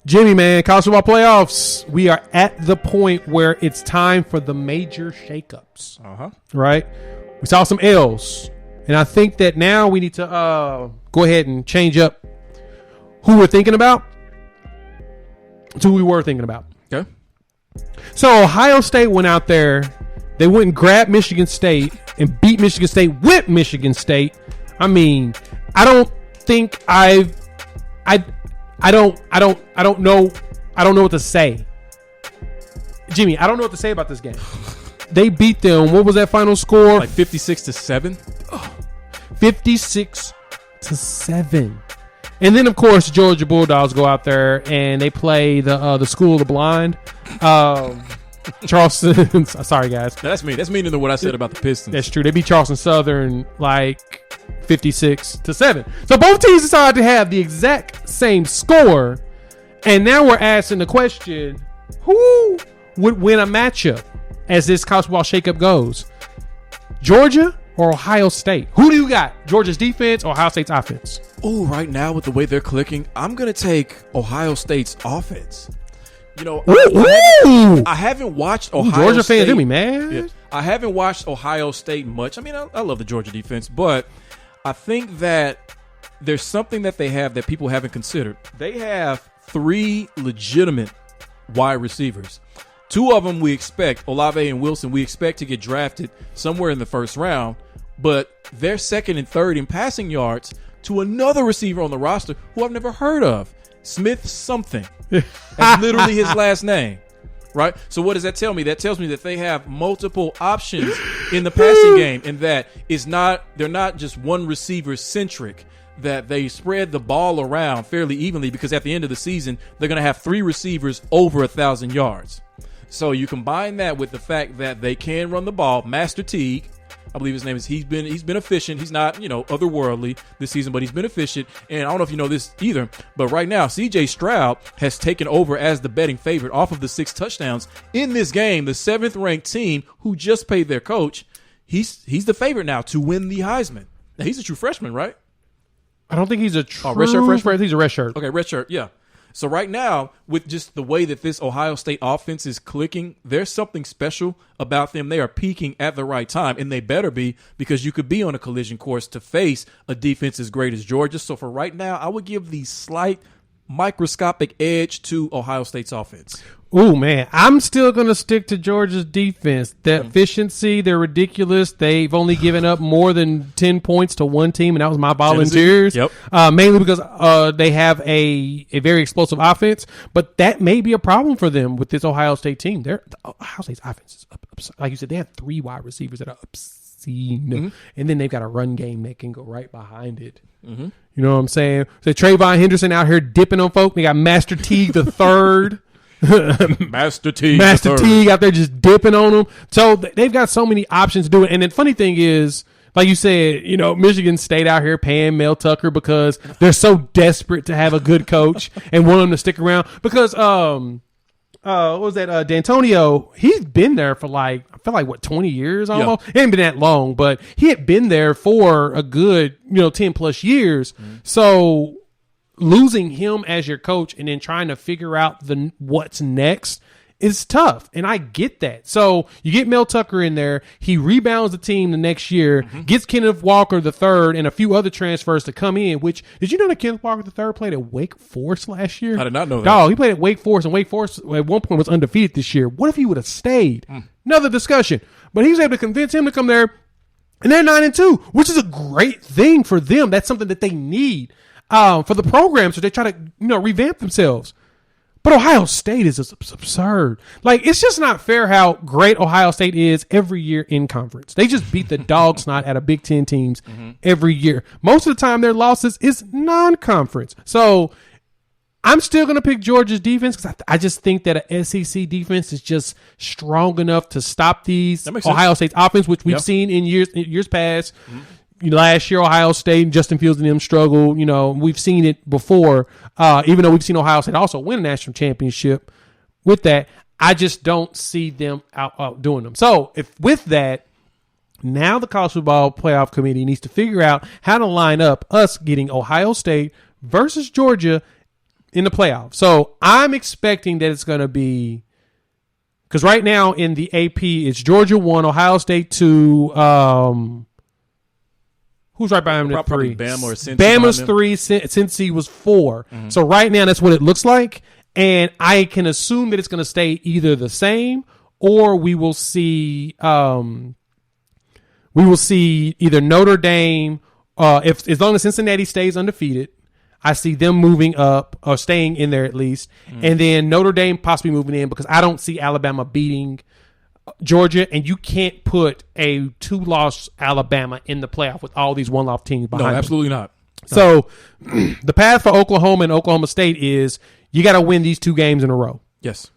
Jimmy, man, college football playoffs. We are at the point where it's time for the major shakeups. Right? We saw some L's. And I think that now we need to go ahead and change up who we're thinking about to who we were thinking about. Okay. So Ohio State went out there. They went and grabbed Michigan State and beat Michigan State with Michigan State. I mean, I don't know what to say. Jimmy, I don't know what to say about this game. They beat them. What was that final score? Like 56-7. 56-7. And then, of course, Georgia Bulldogs go out there and they play the School of the Blind. Charleston. Sorry, guys. That's me. That's meaning than what I said about the Pistons. That's true. They beat Charleston Southern like 56-7. So both teams decided to have the exact same score. And now we're asking the question, who would win a matchup as this college football shakeup goes? Georgia or Ohio State? Who do you got? Georgia's defense or Ohio State's offense? Oh, right now with the way they're clicking, I'm going to take Ohio State's offense. You know, I haven't watched Ohio State. Georgia fans, do me, man. Yeah, I haven't watched Ohio State much. I mean, I love the Georgia defense, but I think that there's something that they have that people haven't considered. They have 3 legitimate wide receivers. 2 of them we expect, Olave and Wilson, we expect to get drafted somewhere in the first round, but they're second and third in passing yards to another receiver on the roster who I've never heard of, Smith something. That's literally his last name, right? So what does that tell me? That tells me that they have multiple options in the passing game, and that they're not just one receiver centric, that they spread the ball around fairly evenly, because at the end of the season, they're going to have 3 receivers over 1,000 yards. So you combine that with the fact that they can run the ball. Master Teague, I believe his name is, he's been efficient. He's not, otherworldly this season, but he's been efficient. And I don't know if you know this either, but right now CJ Stroud has taken over as the betting favorite off of the 6 touchdowns in this game. The 7th ranked team who just paid their coach, he's the favorite now to win the Heisman. Now he's a true freshman, right? I don't think he's a true redshirt freshman. He's a redshirt. Okay, redshirt, yeah. So right now, with just the way that this Ohio State offense is clicking, there's something special about them. They are peaking at the right time, and they better be, because you could be on a collision course to face a defense as great as Georgia. So for right now, I would give the slight microscopic edge to Ohio State's offense. Oh, man, I'm still going to stick to Georgia's defense. The efficiency, they're ridiculous. They've only given up more than 10 points to one team, and that was my Volunteers. Yep. Mainly because they have a very explosive offense, but that may be a problem for them with this Ohio State team. Ohio State's offense is up, like you said, they have 3 wide receivers that are obscene, and then they've got a run game that can go right behind it. You know what I'm saying? So Trayvon Henderson out here dipping on folk. They got Master Teague the third. Master Teague out there just dipping on them. So they've got so many options to do it. And the funny thing is, like you said, Michigan State out here paying Mel Tucker because they're so desperate to have a good coach and want him to stick around. Because what was that? D'Antonio, he's been there for I feel like 20 years almost. Yeah. It ain't been that long, but he had been there for a good 10 plus years. So losing him as your coach and then trying to figure out what's next is tough, and I get that. So you get Mel Tucker in there, he rebounds the team the next year, gets Kenneth Walker III and a few other transfers to come in. Which, did you know that Kenneth Walker III played at Wake Forest last year? I did not know that. No, he played at Wake Forest, and Wake Forest at one point was undefeated this year. What if he would have stayed? Another discussion. But he was able to convince him to come there, and they're 9-2, which is a great thing for them. That's something that they need for the program, so they try to revamp themselves. But Ohio State is absurd. It's just not fair how great Ohio State is every year in conference. They just beat the dog snot out of Big Ten teams every year. Most of the time, their losses is non-conference. So I'm still going to pick Georgia's defense because I just think that an SEC defense is just strong enough to stop these Ohio State's offense, which we've seen in years past. Last year, Ohio State, Justin Fields and them struggle. We've seen it before, even though we've seen Ohio State also win a national championship with that. I just don't see them out doing them. So with that, now the College Football Playoff Committee needs to figure out how to line up us getting Ohio State versus Georgia in the playoffs. So I'm expecting that it's going to be, because right now in the AP it's Georgia 1, Ohio State 2. Who's right behind them? Probably 3. Bama or Cincy. Bama's 3. Cincy was 4. Mm-hmm. So right now that's what it looks like, and I can assume that it's going to stay either the same or we will see either Notre Dame. If as long as Cincinnati stays undefeated, I see them moving up or staying in there at least, and then Notre Dame possibly moving in, because I don't see Alabama beating Georgia, and you can't put a 2-loss Alabama in the playoff with all these 1-loss teams behind them. No, absolutely not. So the path for Oklahoma and Oklahoma State is you got to win these 2 games in a row. Yes.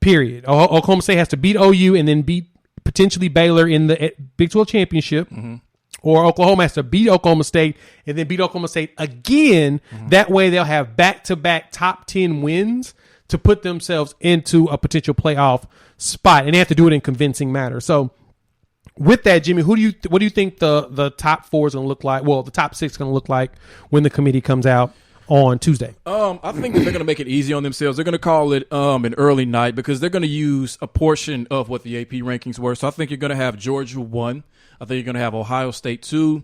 Period. Oklahoma State has to beat OU and then beat potentially Baylor in the Big 12 championship. Mm-hmm. Or Oklahoma has to beat Oklahoma State and then beat Oklahoma State again. Mm-hmm. That way they'll have back-to-back top 10 wins to put themselves into a potential playoff spot. And they have to do it in convincing manner. So with that, Jimmy, what do you think the top 4 is going to look like? Well, the top 6 is going to look like when the committee comes out on Tuesday? I think that they're going to make it easy on themselves. They're going to call it an early night, because they're going to use a portion of what the AP rankings were. So I think you're going to have Georgia 1. I think you're going to have Ohio State 2,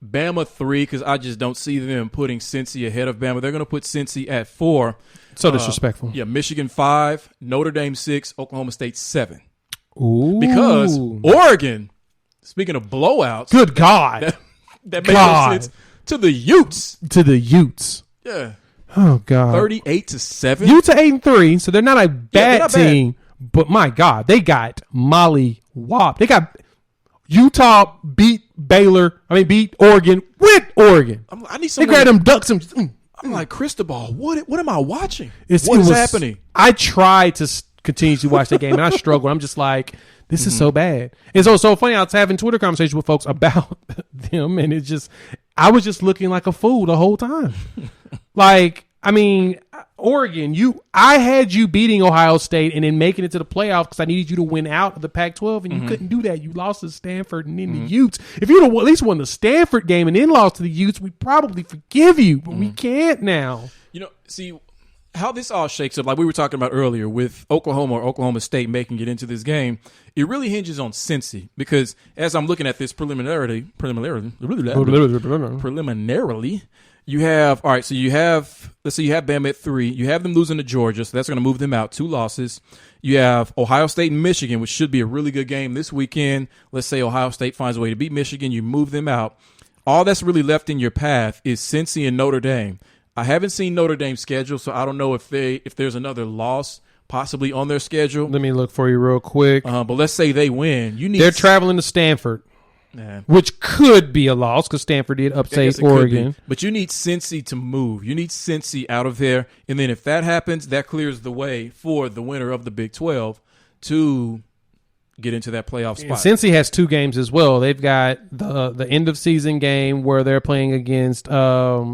Bama 3, because I just don't see them putting Cincy ahead of Bama. They're going to put Cincy at 4. So disrespectful. Yeah, Michigan 5, Notre Dame 6, Oklahoma State 7. Ooh. Because Oregon, speaking of blowouts. Good God. That makes no sense. To the Utes. Yeah. Oh, God. 38-7. Utes are 8-3, so they're not a bad team. But, my God, they got Molly Wop. They got Utah beat Oregon with Oregon. I need some. They grabbed them ducks. I'm like, Cristobal, what am I watching? What is happening? I tried to continue to watch the game, and I struggled. I'm just like, this is so bad. It's so funny. I was having Twitter conversations with folks about them, and I was just looking like a fool the whole time. Like, I mean, Oregon, I had you beating Ohio State and then making it to the playoffs because I needed you to win out of the Pac-12, and you couldn't do that. You lost to Stanford and then the Utes. If you would have at least won the Stanford game and then lost to the Utes, we'd probably forgive you, but we can't now. See how this all shakes up, like we were talking about earlier with Oklahoma or Oklahoma State making it into this game. It really hinges on Cincy, because as I'm looking at this preliminarily, you have, all right, so let's say you have Bama at 3. You have them losing to Georgia, so that's going to move them out 2 losses. You have Ohio State and Michigan, which should be a really good game this weekend. Let's say Ohio State finds a way to beat Michigan. You move them out. All that's really left in your path is Cincy and Notre Dame. I haven't seen Notre Dame's schedule, so I don't know if there's another loss possibly on their schedule. Let me look for you real quick. But let's say they win. They're traveling to Stanford. Yeah. Which could be a loss because Stanford did upstate Oregon. But you need Cincy to move. You need Cincy out of there. And then if that happens, that clears the way for the winner of the Big 12 to get into that playoff spot. Cincy has 2 games as well. They've got the end of season game where they're playing against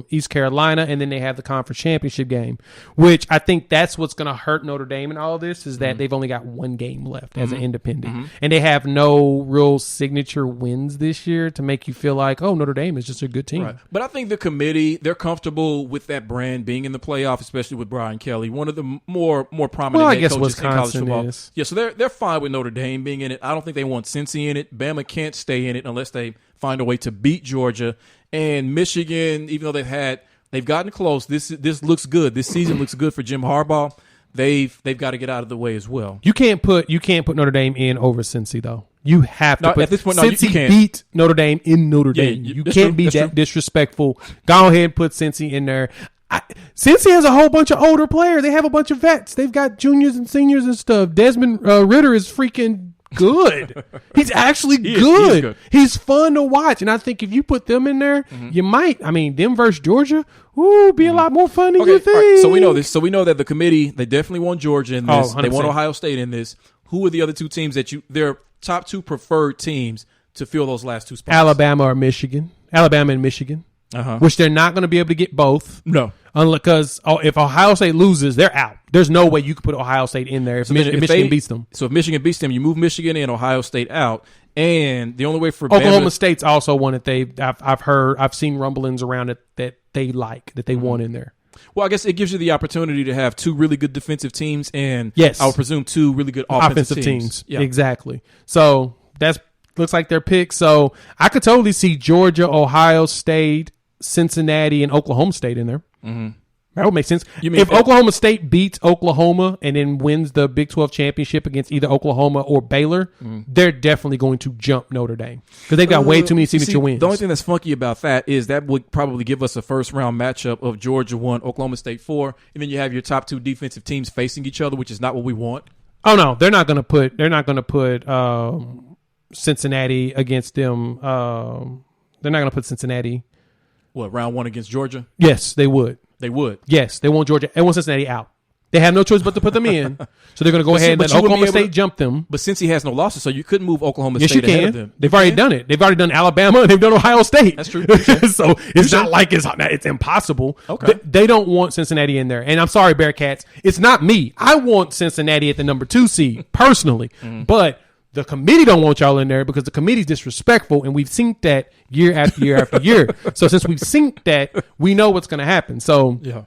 East Carolina, and then they have the conference championship game, which I think that's what's going to hurt Notre Dame in all of this, is that they've only got 1 game left as an independent, and they have no real signature wins this year to make you feel like, oh, Notre Dame is just a good team. Right. But I think the committee, they're comfortable with that brand being in the playoff, especially with Brian Kelly, one of the more prominent head coaches in college football. Is. Yeah, so they're fine with Notre Dame being in it. I don't think they want Cincy in it. Bama can't stay in it unless they find a way to beat Georgia. And Michigan, even though they've gotten close, this looks good. This season looks good for Jim Harbaugh. They've got to get out of the way as well. You can't put Notre Dame in over Cincy though. You have to put at this point. No, Cincy you can't beat Notre Dame in Notre Dame. You can't be that disrespectful. Go ahead and put Cincy in there. Cincy has a whole bunch of older players. They have a bunch of vets. They've got juniors and seniors and stuff. Desmond Ritter is freaking good. He's actually good. He's fun to watch. And I think if you put them in there, you might. I mean, them versus Georgia, be a lot more fun than you think. Right. So we know this. So we know that the committee, they definitely want Georgia in this. They want Ohio State in this. Who are the other 2 teams that their top 2 preferred teams to fill those last 2 spots? Alabama and Michigan, which they're not going to be able to get both. No. Because if Ohio State loses, they're out. There's no way you could put Ohio State in there if Michigan beats them. So if Michigan beats them, you move Michigan and Ohio State out. And the only way for Oklahoma State's also one that I've seen rumblings around it that they want in there. Well, I guess it gives you the opportunity to have two really good defensive teams and yes, I would presume two really good offensive teams. Yeah. Exactly. So that's looks like their pick. So I could totally see Georgia, Ohio State, Cincinnati, and Oklahoma State in there. Mm-hmm. That would make sense. If Oklahoma State beats Oklahoma and then wins the Big 12 championship against either Oklahoma or Baylor, they're definitely going to jump Notre Dame because they've got way too many signature wins. The only thing that's funky about that is that would probably give us a first-round matchup of Georgia 1, Oklahoma State 4, and then you have your top two defensive teams facing each other, which is not what we want. Oh no, they're not going to put Cincinnati against them. They're not going to put Cincinnati. What, round 1 against Georgia? Yes, they would. They would. Yes, they want Georgia. They want Cincinnati out. They have no choice but to put them in. So they're going to go ahead and let Oklahoma State jump them. But since he has no losses, so you couldn't move Oklahoma State ahead of them. They've already done it. They've already done Alabama and they've done Ohio State. That's true. So it's not like it's impossible. Okay. They don't want Cincinnati in there. And I'm sorry, Bearcats. It's not me. I want Cincinnati at the number 2 seed personally. But the committee don't want y'all in there because the committee's disrespectful, and we've seen that year after year after year. So since we've seen that, we know what's going to happen. So yeah,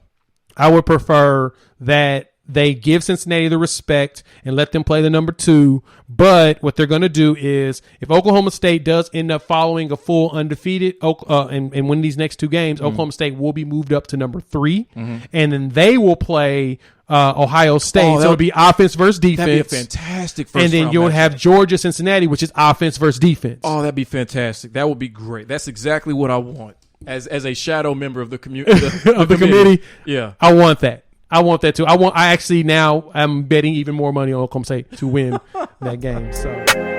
I would prefer that they give Cincinnati the respect and let them play the number 2. But what they're going to do is if Oklahoma State does end up following a full undefeated and win these next 2 games, Oklahoma State will be moved up to number 3. And then they will play Ohio State. So it'll be offense versus defense. That'd be a fantastic first And then you'll have Georgia, Cincinnati, which is offense versus defense. Oh, that'd be fantastic. That would be great. That's exactly what I want as a shadow member of the community. Of the committee. Yeah. I want that. I want that too. I'm betting even more money on Oklahoma State to win that game. So.